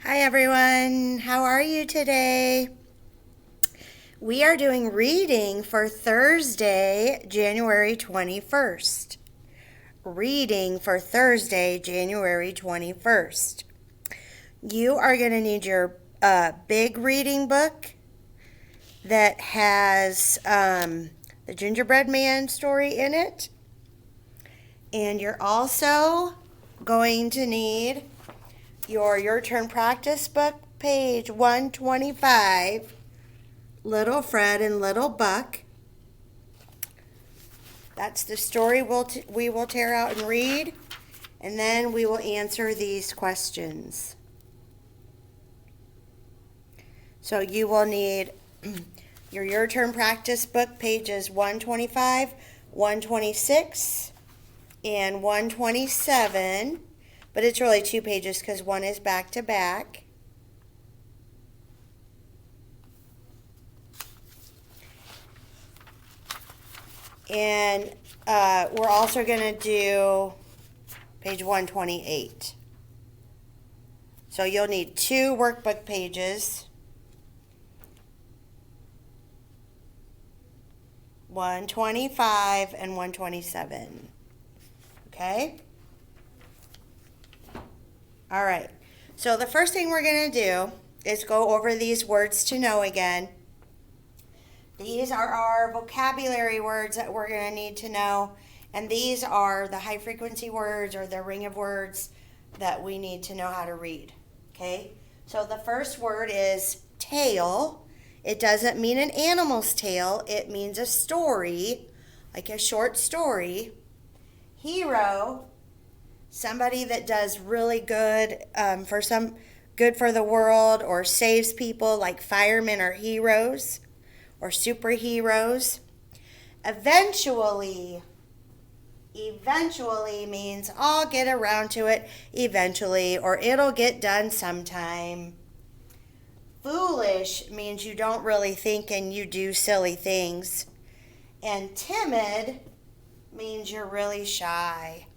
Hi everyone, how are you today? We are doing reading for Thursday, January 21st. Reading for Thursday, January 21st. You are going to need your big reading book that has the Gingerbread Man story in it. And you're also going to need your turn practice book, page 125, Little Fred and Little Buck. That's the story we will tear out and read, and then we will answer these questions. So you will need your turn practice book, pages 125, 126, and 127. But it's really 2 pages because one is back to back. And we're also going to do page 128. So you'll need 2 workbook pages. 125 and 127. Okay? All right, so the first thing we're going to do is go over these words to know again. These are our vocabulary words that we're going to need to know, and these are the high frequency words or the ring of words that we need to know how to read. Okay, so the first word is tale. It doesn't mean an animal's tale, it means a story, like a short story. Hero, somebody that does really good good for the world or saves people, like firemen are heroes or superheroes. Eventually means I'll get around to it eventually, or it'll get done sometime. Foolish means you don't really think and you do silly things. And timid means you're really shy.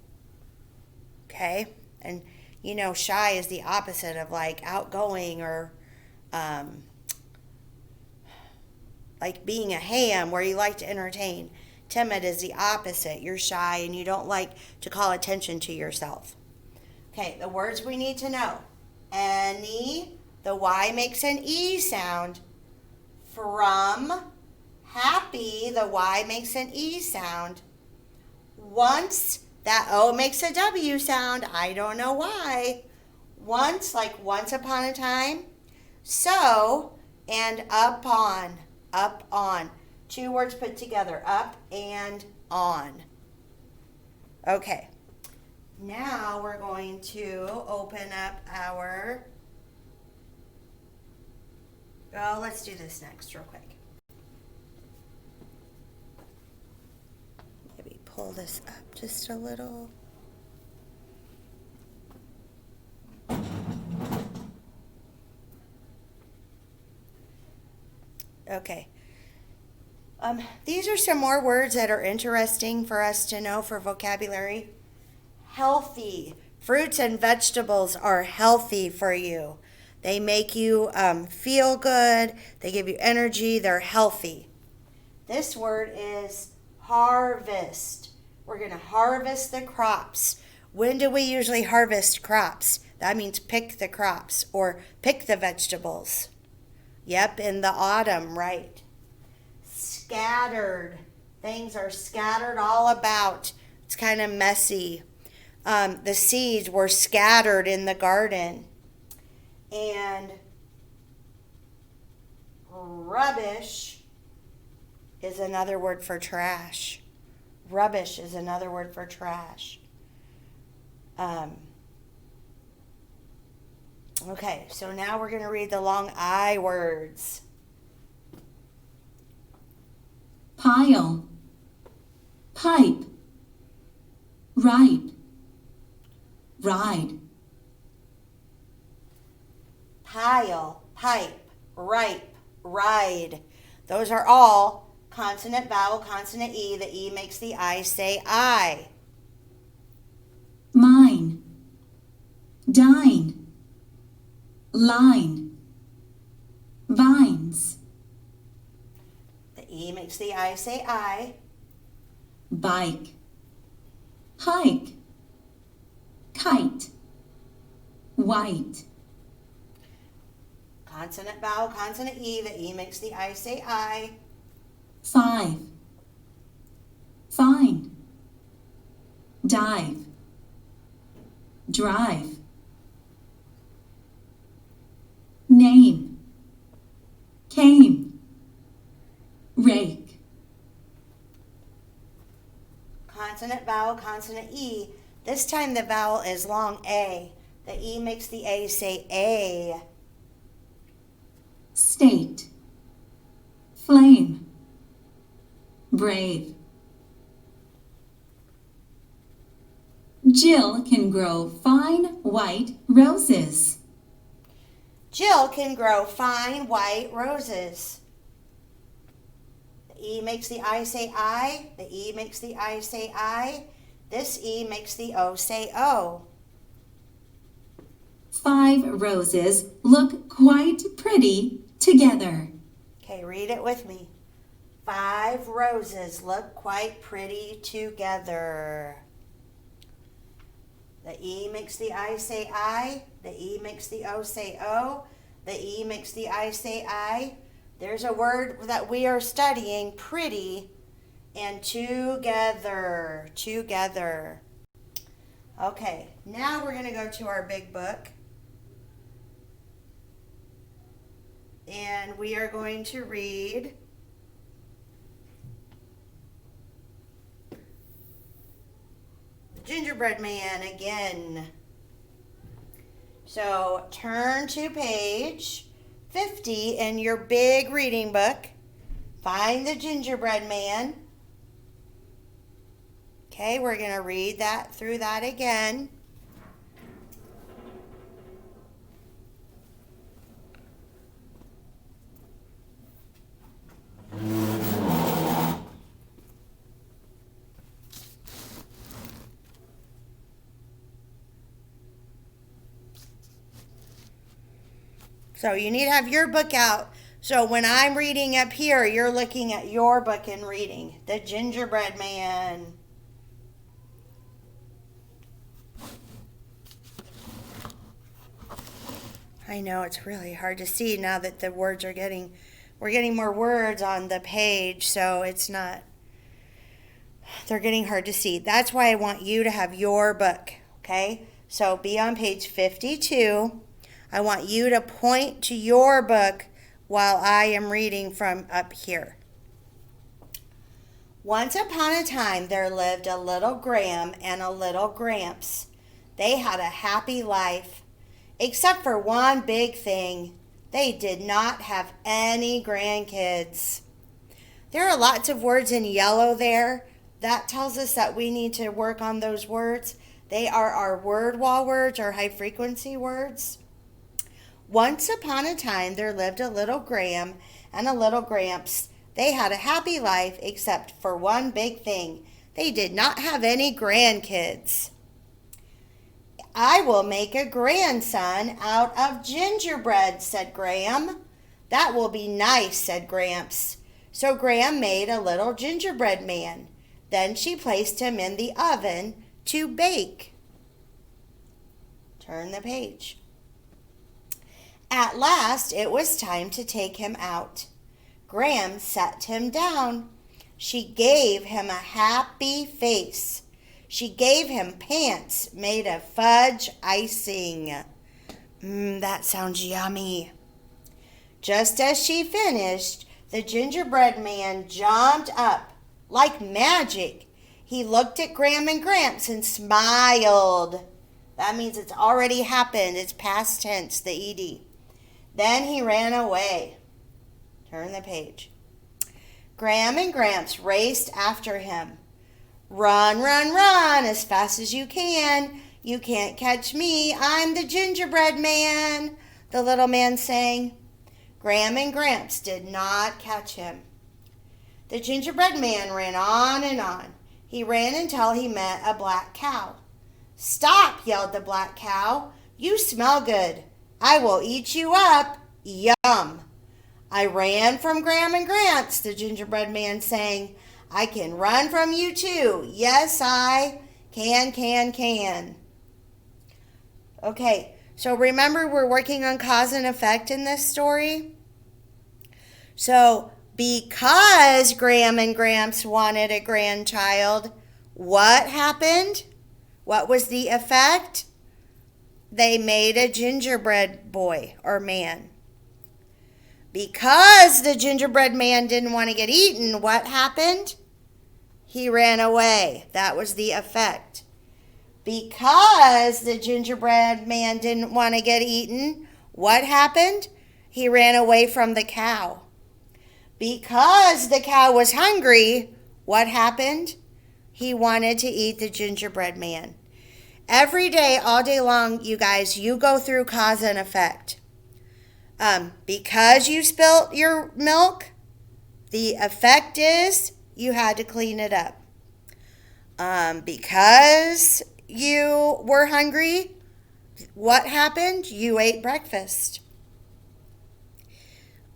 Okay, and you know, shy is the opposite of like outgoing or like being a ham where you like to entertain. Timid is the opposite. You're shy and you don't like to call attention to yourself. Okay, the words we need to know. Any, the Y makes an E sound. From, happy, the Y makes an E sound. Once, that O makes a W sound. I don't know why. Once, like once upon a time. So, and upon. Up on. 2 words put together. Up and on. Okay. Now we're going to open up our... Oh, let's do this next real quick. Maybe pull this up just a little. Okay. These are some more words that are interesting for us to know for vocabulary. Healthy. Fruits and vegetables are healthy for you. They make you feel good. They give you energy. They're healthy. This word is harvest. We're going to harvest the crops. When do we usually harvest crops? That means pick the crops or pick the vegetables. Yep, in the autumn, right. Scattered. Things are scattered all about. It's kind of messy. The seeds were scattered in the garden. And rubbish is another word for trash. Rubbish is another word for trash. Okay, so now we're going to read the long I words. Pile, pipe, ripe, ride. Pile, pipe, ripe, ride. Those are all consonant, vowel, consonant, E. The E makes the I say I. Mine, dine, line, vines, The E makes the I say I. bike, hike, kite, white, Consonant, vowel, consonant, E. The E makes the I say I. 5, fine, dive, drive, name, came, rake, Consonant, vowel, consonant, E. This time the vowel is long A. The E makes the A say A. state, flame, brave. Jill can grow fine white roses. Jill can grow fine white roses. The E makes the I say I. The E makes the I say I. This E makes the O say O. 5 roses look quite pretty together. Okay, read it with me. 5 roses look quite pretty together. The E makes the I say I. The E makes the O say O. The E makes the I say I. There's a word that we are studying, pretty, and together. Together. Okay, now we're going to go to our big book. And we are going to read Gingerbread Man again. So turn to page 50 in your big reading book. Find the Gingerbread Man. Okay, we're going to read that through that again. So you need to have your book out. So when I'm reading up here, you're looking at your book and reading The Gingerbread Man. I know it's really hard to see now that the words are we're getting more words on the page, so they're getting hard to see. That's why I want you to have your book, okay? So be on page 52. I want you to point to your book while I am reading from up here. Once upon a time, there lived a little Graham and a little Gramps. They had a happy life, except for one big thing. They did not have any grandkids. There are lots of words in yellow there. That tells us that we need to work on those words. They are our word wall words, or high frequency words. Once upon a time, there lived a little Graham and a little Gramps. They had a happy life, except for one big thing. They did not have any grandkids. I will make a grandson out of gingerbread, said Graham. That will be nice, said Gramps. So Graham made a little gingerbread man. Then she placed him in the oven to bake. Turn the page. At last, it was time to take him out. Graham sat him down. She gave him a happy face. She gave him pants made of fudge icing. That sounds yummy. Just as she finished, the gingerbread man jumped up like magic. He looked at Graham and Gramps and smiled. That means it's already happened. It's past tense, the ED. Then he ran away. Turn the page. Graham and Gramps raced after him. Run, run, run as fast as you can. You can't catch me. I'm the gingerbread man, the little man sang. Graham and Gramps did not catch him. The gingerbread man ran on and on. He ran until he met a black cow. Stop, yelled the black cow. You smell good. I will eat you up. Yum. I ran from Gram and Gramps, the gingerbread man sang. I can run from you too. Yes, I can. Okay, so remember we're working on cause and effect in this story? So, because Gram and Gramps wanted a grandchild, what happened? What was the effect? They made a gingerbread boy or man. Because the gingerbread man didn't want to get eaten, what happened? He ran away. That was the effect. Because the gingerbread man didn't want to get eaten, what happened? He ran away from the cow. Because the cow was hungry, what happened? He wanted to eat the gingerbread man. Every day, all day long, you guys, you go through cause and effect. Because you spilt your milk, the effect is you had to clean it up. Because you were hungry, what happened? You ate breakfast.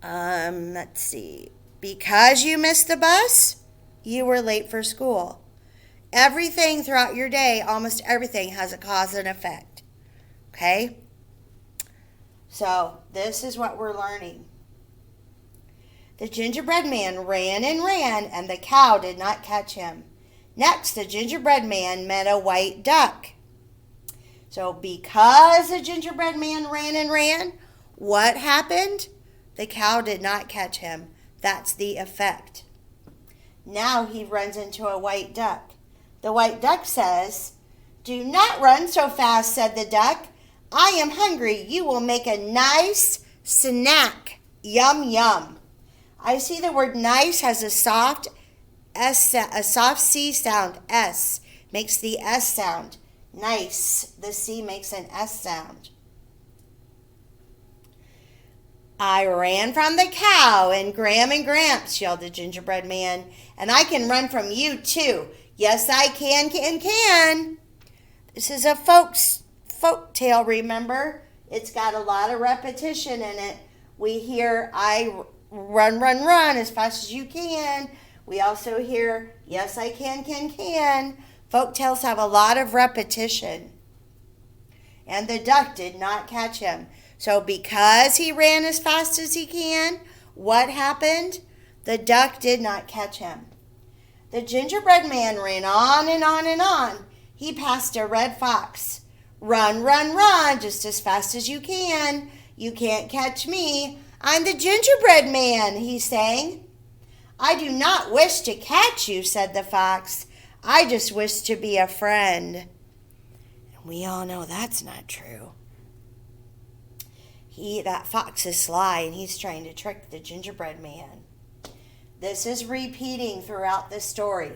Let's see. Because you missed the bus, you were late for school. Everything throughout your day, almost everything has a cause and effect. Okay? So, this is what we're learning. The gingerbread man ran and ran, and the cow did not catch him. Next, the gingerbread man met a white duck. So, because the gingerbread man ran and ran, what happened? The cow did not catch him. That's the effect. Now he runs into a white duck. The white duck says, "Do not run so fast," said the duck. "I am hungry. You will make a nice snack. Yum, yum." I see the word nice has a soft C sound. S makes the S sound. Nice. The C makes an S sound. I ran from the cow and Gramps, yelled the gingerbread man. And I can run from you too. Yes, I can. This is a folk tale, remember? It's got a lot of repetition in it. We hear, I run as fast as you can. We also hear, yes, I can. Folk tales have a lot of repetition. And the duck did not catch him. So because he ran as fast as he can, what happened? The duck did not catch him. The gingerbread man ran on and on and on. He passed a red fox. Run, just as fast as you can. You can't catch me. I'm the gingerbread man, he sang. I do not wish to catch you, said the fox. I just wish to be a friend. And we all know that's not true. That fox is sly and he's trying to trick the gingerbread man. This is repeating throughout the story.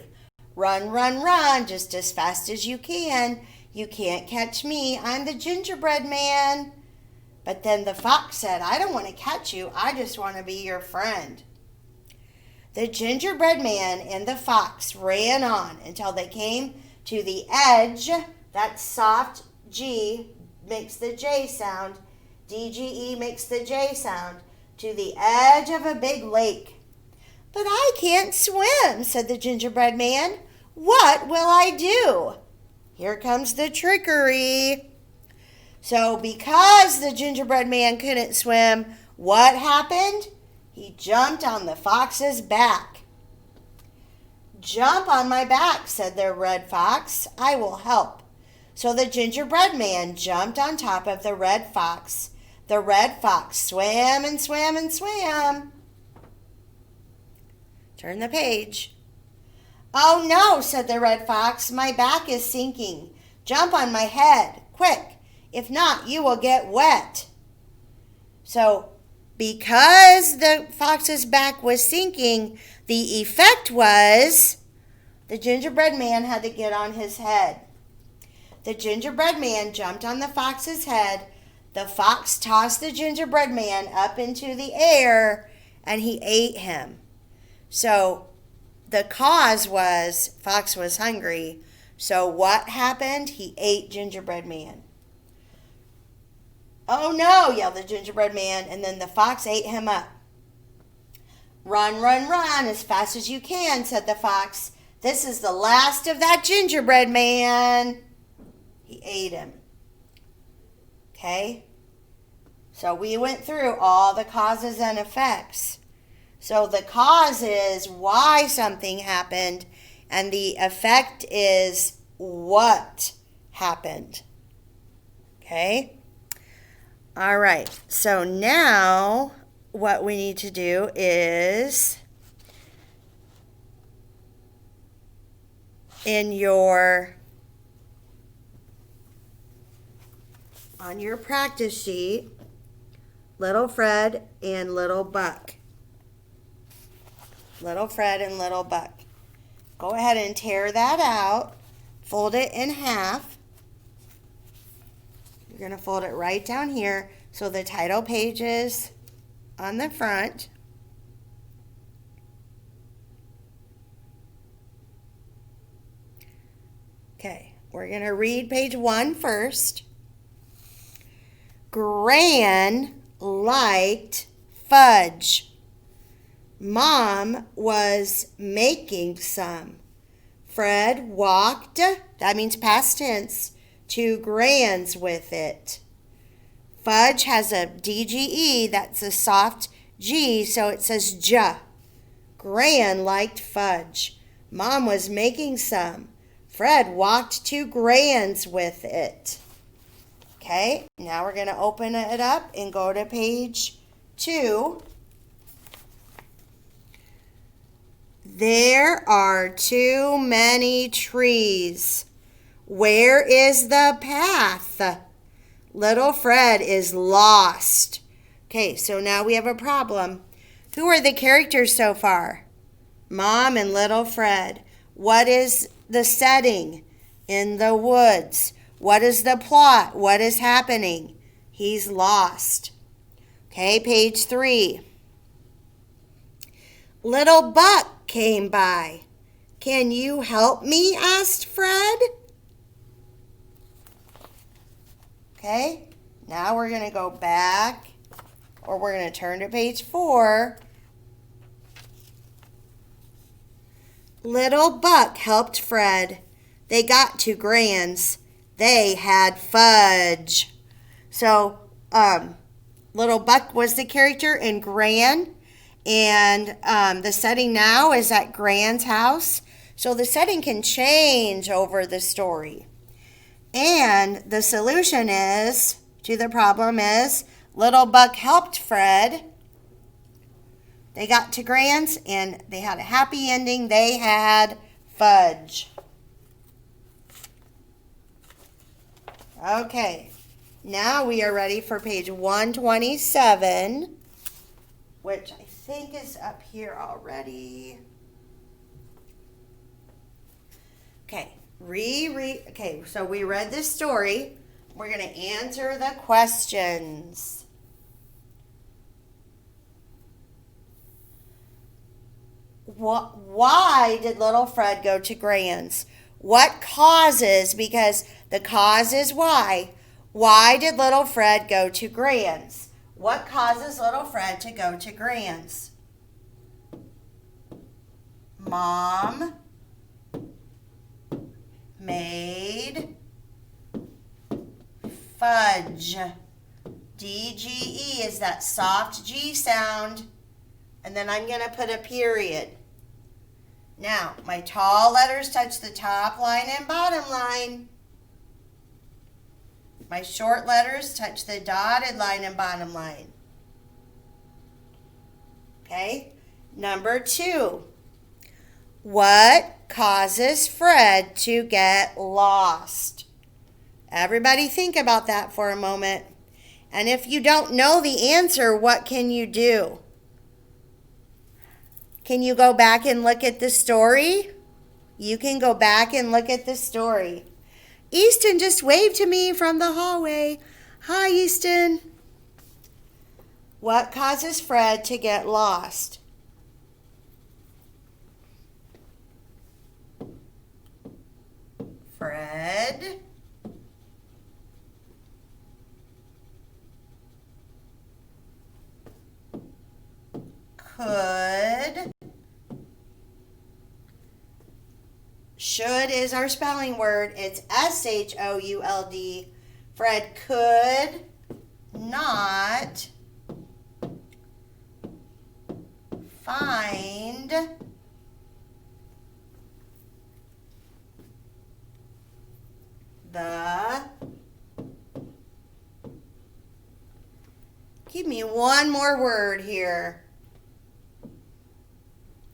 Run, just as fast as you can. You can't catch me. I'm the gingerbread man. But then the fox said, I don't want to catch you. I just want to be your friend. The gingerbread man and the fox ran on until they came to the edge. That soft G makes the J sound. DGE makes the J sound. To the edge of a big lake. But I can't swim, said the gingerbread man. What will I do? Here comes the trickery. So because the gingerbread man couldn't swim, what happened? He jumped on the fox's back. Jump on my back, said the red fox. I will help. So the gingerbread man jumped on top of the red fox. The red fox swam and swam and swam. Turn the page. Oh no, said the red fox. My back is sinking. Jump on my head, quick. If not, you will get wet. So, because the fox's back was sinking, the effect was the gingerbread man had to get on his head. The gingerbread man jumped on the fox's head. The fox tossed the gingerbread man up into the air, and he ate him. So the cause was fox was hungry. So what happened? He ate gingerbread man. "Oh no," yelled the gingerbread man, and then the fox ate him up. "Run, run, run as fast as you can," said the fox. "This is the last of that gingerbread man." He ate him. Okay? So we went through all the causes and effects. So the cause is why something happened, and the effect is what happened. Okay? All right. So now what we need to do is on your practice sheet, Little Fred and Little Buck. Little Fred and Little Buck. Go ahead and tear that out. Fold it in half. You're going to fold it right down here so the title page is on the front. Okay, we're going to read page 1 first. Gran liked fudge. Mom was making some. Fred walked, that means past tense, to Gran's with it. Fudge has a DGE, that's a soft G, so it says J. Gran liked fudge. Mom was making some. Fred walked to Gran's with it. Okay, now we're going to open it up and go to page 2. There are too many trees. Where is the path? Little Fred is lost. Okay, so now we have a problem. Who are the characters so far? Mom and Little Fred. What is the setting? In the woods. What is the plot? What is happening? He's lost. Okay, page 3. Little Buck came by. Can you help me? Asked Fred. Okay, now we're going to go back, or we're going to turn to page 4. Little Buck helped Fred. They got to Gran's. They had fudge. So, Little Buck was the character in Gran. And the setting now is at Gran's house. So the setting can change over the story. And the solution to the problem is Little Buck helped Fred. They got to Gran's and they had a happy ending. They had fudge. Okay, now we are ready for page 127, which I think is up here already. Okay, okay, so we read this story. We're going to answer the questions. Why did little Fred go to Gran's? What causes, because the cause is why. Why did little Fred go to Gran's? What causes little Fred to go to Gran's? Mom made fudge. DGE is that soft G sound. And then I'm going to put a period. Now, my tall letters touch the top line and bottom line. My short letters touch the dotted line and bottom line. Okay? Number 2. What causes Fred to get lost? Everybody think about that for a moment. And if you don't know the answer, what can you do? Can you go back and look at the story? You can go back and look at the story. Easton just waved to me from the hallway. Hi, Easton. What causes Fred to get lost? Fred could. Should is our spelling word. It's SHOULD. Fred could not find the. Give me one more word here.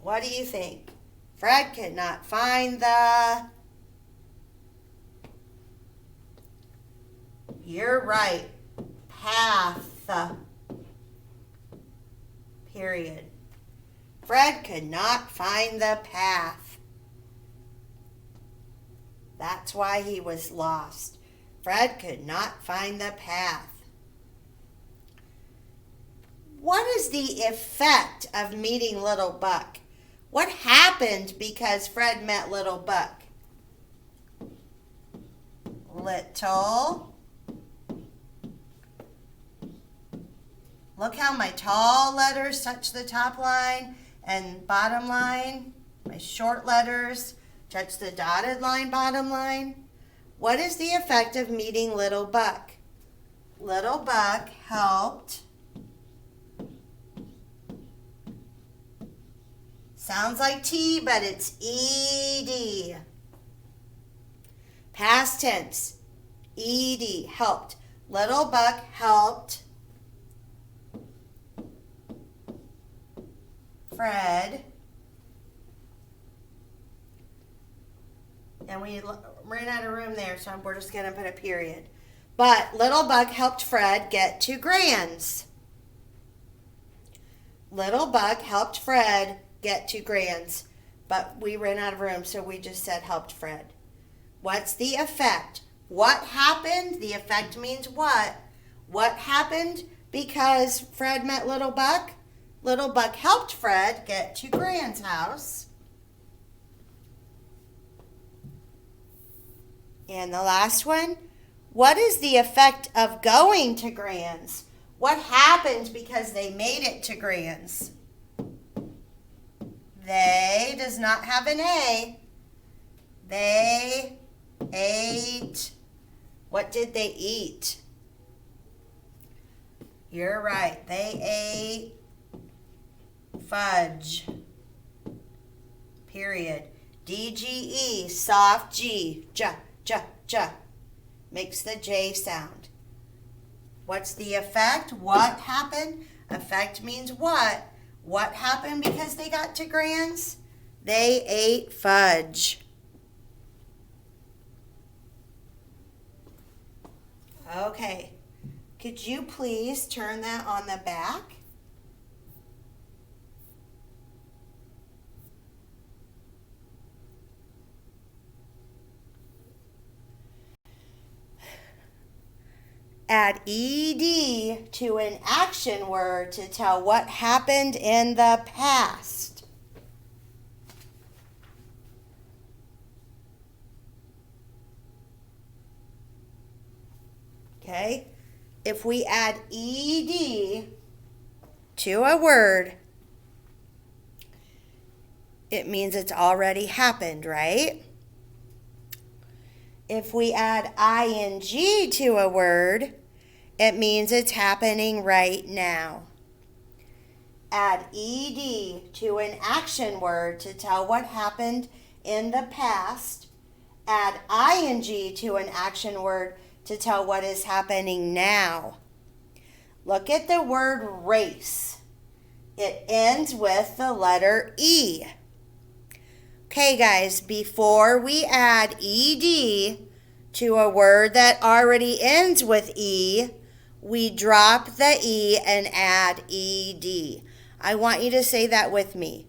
What do you think? Fred could not find the. You're right. Path. Period. Fred could not find the path. That's why he was lost. Fred could not find the path. What is the effect of meeting Little Buck? What happened because Fred met Little Buck? Little. Look how my tall letters touch the top line and bottom line. My short letters touch the dotted line, bottom line. What is the effect of meeting Little Buck? Little Buck helped. Sounds like T, but it's ED. Past tense. ED, helped. Little Buck helped Fred. And we ran out of room there, so we're just going to put a period. But Little Buck helped Fred get to Grands. Little Buck helped Fred get to Grands. But we ran out of room, so we just said helped Fred. What's the effect? What happened? The effect means what? What happened because Fred met Little Buck? Little Buck helped Fred get to Grand's house. And the last one, what is the effect of going to Grand's? What happened because they made it to Grand's? They does not have an A. They ate. What did they eat? You're right. They ate fudge. Period. DGE, soft G. J, J, J. Makes the J sound. What's the effect? What happened? Effect means what? What happened because they got to Grand's? They ate fudge. Okay. Could you please turn that on the back? Add ED to an action word to tell what happened in the past. Okay? If we add ED to a word, it means it's already happened, right? If we add ing to a word, it means it's happening right now. Add ed to an action word to tell what happened in the past. Add ing to an action word to tell what is happening now. Look at the word race. It ends with the letter E. Okay, guys, before we add ed to a word that already ends with E, we drop the E and add ed. I want you to say that with me.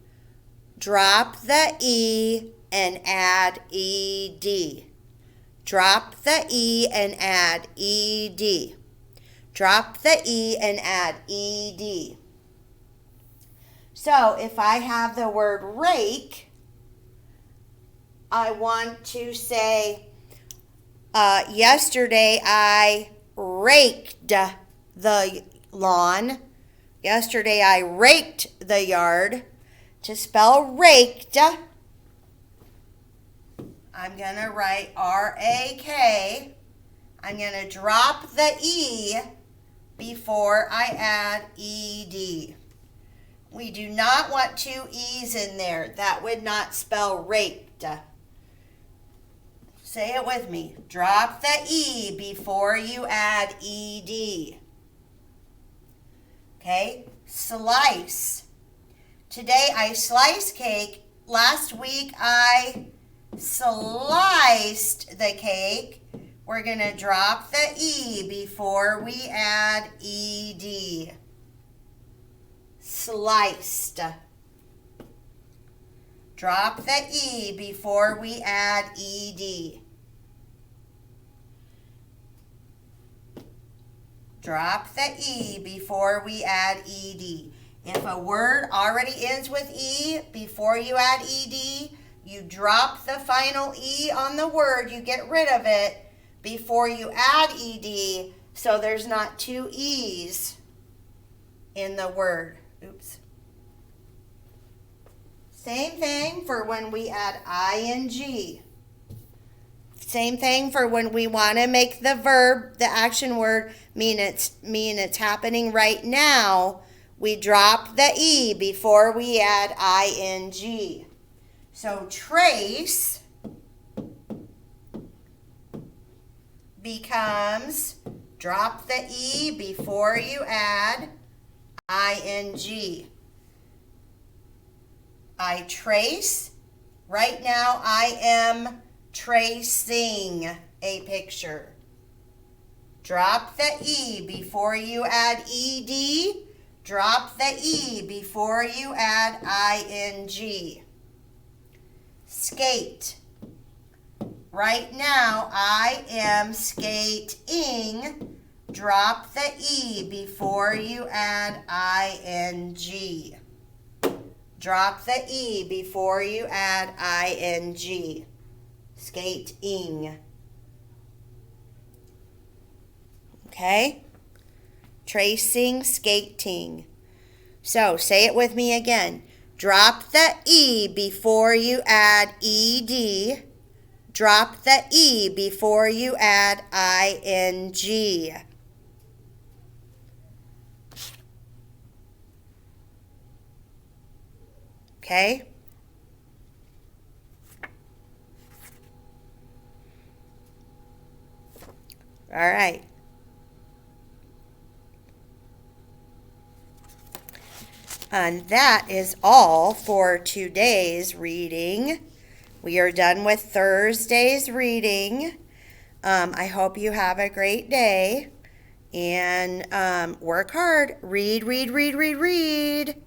Drop the E and add ed. Drop the E and add ed. Drop the E and add ed. So if I have the word rake, I want to say, yesterday I raked the lawn. Yesterday I raked the yard. To spell raked, I'm going to write R-A-K. I'm going to drop the E before I add E-D. We do not want two E's in there. That would not spell raked. Say it with me. Drop the E before you add ED. Okay? Slice. Today I slice cake. Last week I sliced the cake. We're going to drop the E before we add ED. Sliced. Drop the E before we add ED. Drop the E before we add ED. If a word already ends with E before you add ED, you drop the final E on the word, you get rid of it before you add ED, so there's not two E's in the word. Oops. Same thing for when we add ing. Same thing for when we want to make the verb, the action word, mean it's happening right now. We drop the E before we add ing. So trace becomes drop the E before you add ing. I trace. Right now I am tracing a picture. Drop the E before you add ed. Drop the E before you add ing. Skate. Right now I am skating. Drop the E before you add ing. Drop the E before you add ing. Skating. Okay? Tracing, skating. So say it with me again. Drop the E before you add ed. Drop the E before you add ing. Okay? All right. And that is all for today's reading. We are done with Thursday's reading. I hope you have a great day and work hard. Read, read, read, read, read.